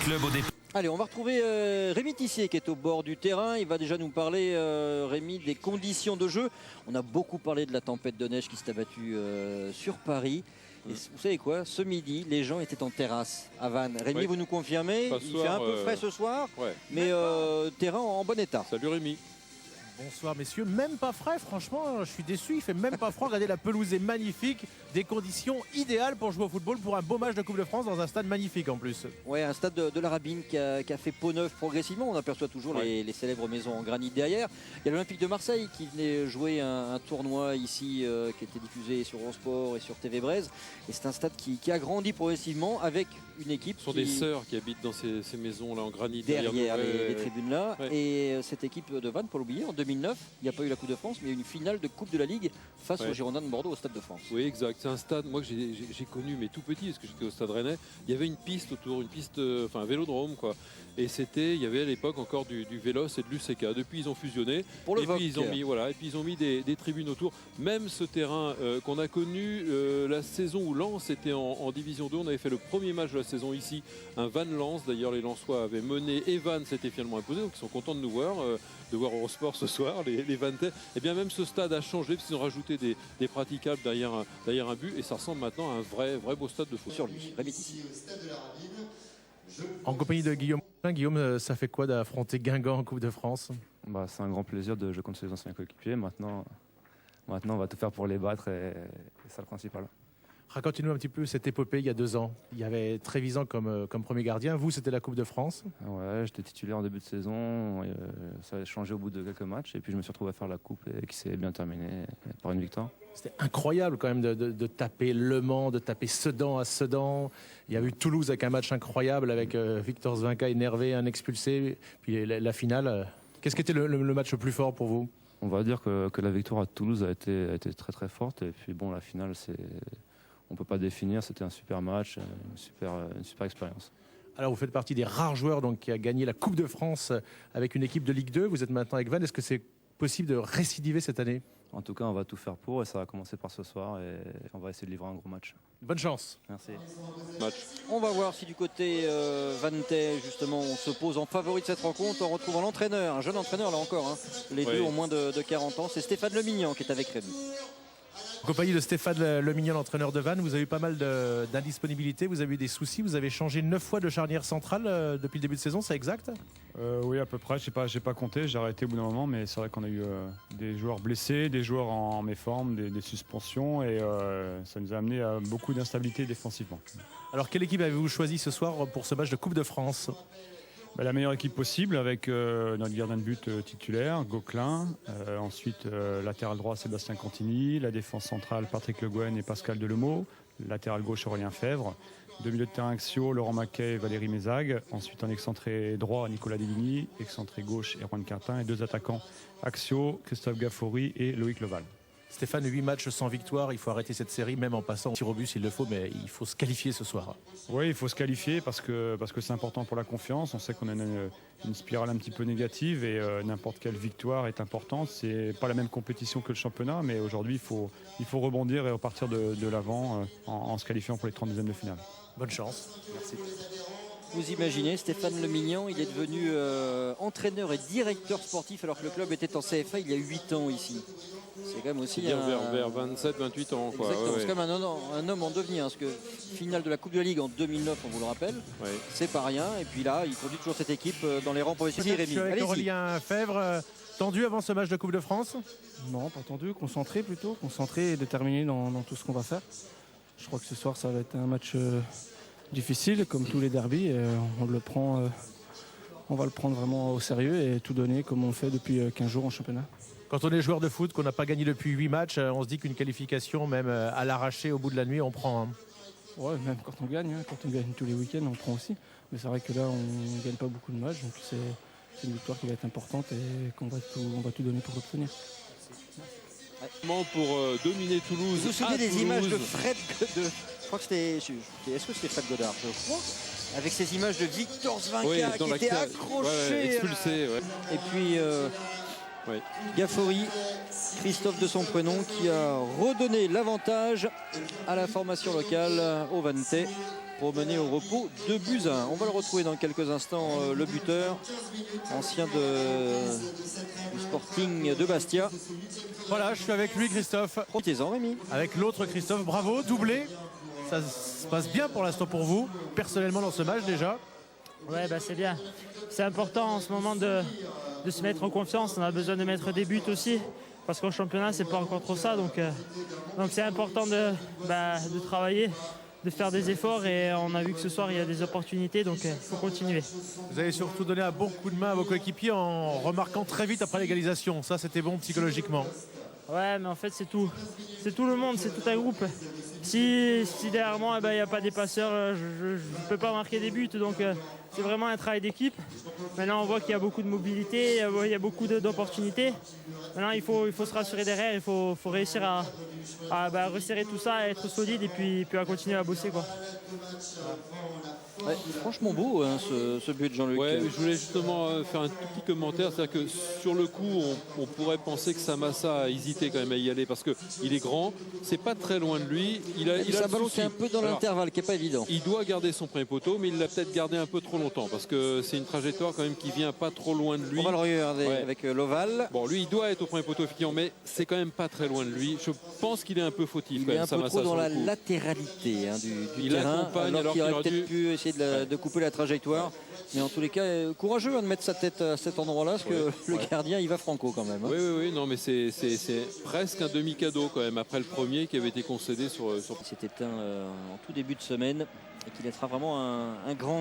Club au départ. Allez, on va retrouver Rémi Tissier qui est au bord du terrain. Il va déjà nous parler, Rémi, des conditions de jeu. On a beaucoup parlé de la tempête de neige qui s'est abattue sur Paris. Et vous savez quoi, ce midi, les gens étaient en terrasse à Vannes. Rémi, Oui. vous nous confirmez, il fait un peu frais ce soir, Ouais. mais terrain en bon état. Salut Rémi. Bonsoir messieurs, même pas frais, franchement je suis déçu, il fait même pas froid, regardez la pelouse est magnifique, des conditions idéales pour jouer au football pour un beau match de Coupe de France dans un stade magnifique en plus. Ouais, un stade de la Rabine qui a fait peau neuve progressivement, on aperçoit toujours les célèbres maisons en granit derrière. Il y a l'Olympique de Marseille qui venait jouer un tournoi ici qui était diffusé sur Eurosport et sur TV Braise. Et c'est un stade qui a grandi progressivement avec une équipe. Ce sont des sœurs qui habitent dans ces maisons-là en granit derrière nous. les tribunes là. Ouais. Et cette équipe de Vannes, pas l'oublier, en 2009, il n'y a pas eu la Coupe de France, mais il y a eu une finale de Coupe de la Ligue face aux Girondins de Bordeaux au Stade de France. Oui, exact. C'est un stade, moi que j'ai connu, mais tout petit, parce que j'étais au Stade Rennais. Il y avait une piste autour, un vélodrome, quoi. Et il y avait à l'époque encore du Vélos et de l'UCK. Depuis, ils ont fusionné. Pour le et puis ils ont mis des tribunes autour. Même ce terrain qu'on a connu la saison où Lens était en Division 2, on avait fait le premier match de la saison ici, un Vannes-Lens. D'ailleurs, les Lensois avaient mené et Vannes s'était finalement imposé, donc ils sont contents de nous voir, de voir Eurosport ce soir, les Vannais. Et bien même ce stade a changé parce qu'ils ont rajouté des praticables derrière un but, et ça ressemble maintenant à un vrai beau stade de foot. Sur lui, Rémi Tissier. En compagnie de Guillaume. Guillaume, ça fait quoi d'affronter Guingamp en Coupe de France? C'est un grand plaisir de jouer contre ses anciens coéquipiers. Maintenant, on va tout faire pour les battre, et c'est le principal. Racontez-nous un petit peu cette épopée il y a 2 ans. Il y avait Trévisan comme premier gardien. Vous, c'était la Coupe de France. Ouais, j'étais titulaire en début de saison. Ça a changé au bout de quelques matchs. Et puis je me suis retrouvé à faire la Coupe et qui s'est bien terminée par une victoire. C'était incroyable quand même de taper Le Mans, de taper Sedan à Sedan. Il y a eu Toulouse avec un match incroyable avec Victor Zvinka énervé, un expulsé. Puis la finale. Qu'est-ce qui était le match le plus fort pour vous? On va dire que la victoire à Toulouse a été très très forte. Et puis bon, la finale, on ne peut pas définir. C'était un super match, une super expérience. Alors vous faites partie des rares joueurs qui a gagné la Coupe de France avec une équipe de Ligue 2. Vous êtes maintenant avec Vannes. Est-ce que c'est possible de récidiver cette année? En tout cas, on va tout faire pour, et ça va commencer par ce soir, et on va essayer de livrer un gros match. Bonne chance. Merci. On va voir si du côté Vannetais, justement, on se pose en favori de cette rencontre en retrouvant l'entraîneur, un jeune entraîneur là encore. Hein. Les deux ont moins de 40 ans. C'est Stéphane Lemignan qui est avec Rémi. En compagnie de Stéphane Lemignan, l'entraîneur de Vannes, vous avez eu pas mal d'indisponibilité, vous avez eu des soucis, vous avez changé 9 fois de charnière centrale depuis le début de saison, c'est exact? Oui, à peu près, j'ai pas compté, j'ai arrêté au bout d'un moment, mais c'est vrai qu'on a eu des joueurs blessés, des joueurs en méforme, des suspensions, et ça nous a amené à beaucoup d'instabilité défensivement. Alors quelle équipe avez-vous choisi ce soir pour ce match de Coupe de France? La meilleure équipe possible avec notre gardien de but titulaire, Gauquelin. Ensuite, latéral droit, Sébastien Cantini. La défense centrale, Patrick Le Guen et Pascal Delemot. Latéral gauche, Aurélien Fèvre. Deux milieux de terrain axiaux, Laurent Maquet et Valérie Mézag. Ensuite, un excentré droit, Nicolas Deligny. Excentré gauche, Erwan Quintin. Et 2 attaquants axiaux, Christophe Gaffori et Loïc Leval. Stéphane, 8 matchs sans victoire, il faut arrêter cette série, même en passant au tir au but s'il le faut, mais il faut se qualifier ce soir. Oui, il faut se qualifier parce que c'est important pour la confiance. On sait qu'on a une spirale un petit peu négative, et n'importe quelle victoire est importante. C'est pas la même compétition que le championnat, mais aujourd'hui il faut rebondir et repartir de l'avant en se qualifiant pour les 32e de finale. Bonne chance. Merci. Vous imaginez, Stéphane Lemignan, il est devenu entraîneur et directeur sportif alors que le club était en CFA il y a 8 ans ici. C'est quand même aussi vers 27, 28 ans. Quoi. Exactement, c'est quand même un homme en devenir. Parce que finale de la Coupe de la Ligue en 2009, on vous le rappelle, c'est pas rien. Et puis là, il conduit toujours cette équipe dans les rangs professionnels. Je suis avec Aurélien Fèvre. Tendu avant ce match de Coupe de France? Non, pas tendu, concentré plutôt. Concentré et déterminé dans tout ce qu'on va faire. Je crois que ce soir, ça va être un match difficile, comme tous les derbys. Et on va le prendre vraiment au sérieux et tout donner comme on fait depuis 15 jours en championnat. Quand on est joueur de foot, qu'on n'a pas gagné depuis 8 matchs, on se dit qu'une qualification, même à l'arraché au bout de la nuit, on prend. Hein. Ouais, même quand on gagne, quand on gagne tous les week-ends, on prend aussi. Mais c'est vrai que là, on ne gagne pas beaucoup de matchs, donc c'est une victoire qui va être importante et qu'on va tout donner pour l'obtenir. Pour dominer Toulouse. Vous vous souvenez des images de Fred Godard? Je crois que c'était. Est-ce que c'était Fred Godard? Je crois. Avec ces images de Victor Zvinka qui était accroché. Expulsé. Et puis. Gaffori, Christophe de son prénom, qui a redonné l'avantage à la formation locale au Vannetais pour mener au repos 2-1. On va le retrouver dans quelques instants, le buteur, ancien du Sporting de Bastia. Voilà, je suis avec lui, Christophe. Profitez-en, Rémi. Avec l'autre Christophe, bravo, doublé. Ça se passe bien pour l'instant pour vous, personnellement dans ce match déjà. Ouais, bah c'est bien. C'est important en ce moment de se mettre en confiance. On a besoin de mettre des buts aussi. Parce qu'en championnat, c'est pas encore trop ça. Donc c'est important de travailler, de faire des efforts. Et on a vu que ce soir, il y a des opportunités. Donc il faut continuer. Vous avez surtout donné un bon coup de main à vos coéquipiers en remarquant très vite après l'égalisation. Ça, c'était bon psychologiquement. Ouais, mais en fait, c'est tout. C'est tout le monde, c'est tout un groupe. Si derrière moi, il n'y a pas des passeurs, je ne peux pas marquer des buts. Donc c'est vraiment un travail d'équipe. Maintenant, on voit qu'il y a beaucoup de mobilité, il y a beaucoup d'opportunités. Maintenant, il faut se rassurer derrière, il faut réussir à resserrer tout ça, à être solide et puis à continuer à bosser, quoi. Ouais, franchement beau, hein, ce but de Jean-Luc. Ouais, je voulais justement faire un tout petit commentaire. C'est-à-dire que sur le coup, on pourrait penser que Samassa a hésité quand même à y aller parce qu'il est grand, c'est pas très loin de lui. Il a un ballon qui est un peu dans l'intervalle, qui n'est pas évident. Il doit garder son premier poteau, mais il l'a peut-être gardé un peu trop longtemps parce que c'est une trajectoire quand même qui vient pas trop loin de lui. On va le regarder avec l'ovale. Bon, lui, il doit être au premier poteau effectivement, mais c'est quand même pas très loin de lui. Je pense qu'il est un peu fautif. Il est un peu trop dans la latéralité du terrain, alors qu'il aurait peut-être pu essayer de couper la trajectoire. Mais en tous les cas, courageux de mettre sa tête à cet endroit-là, parce que le gardien, il va franco quand même. Hein. Oui, non, mais c'est presque un demi-cadeau quand même, après le premier qui avait été concédé sur... Il s'est éteint en tout début de semaine et qu'il laissera vraiment un grand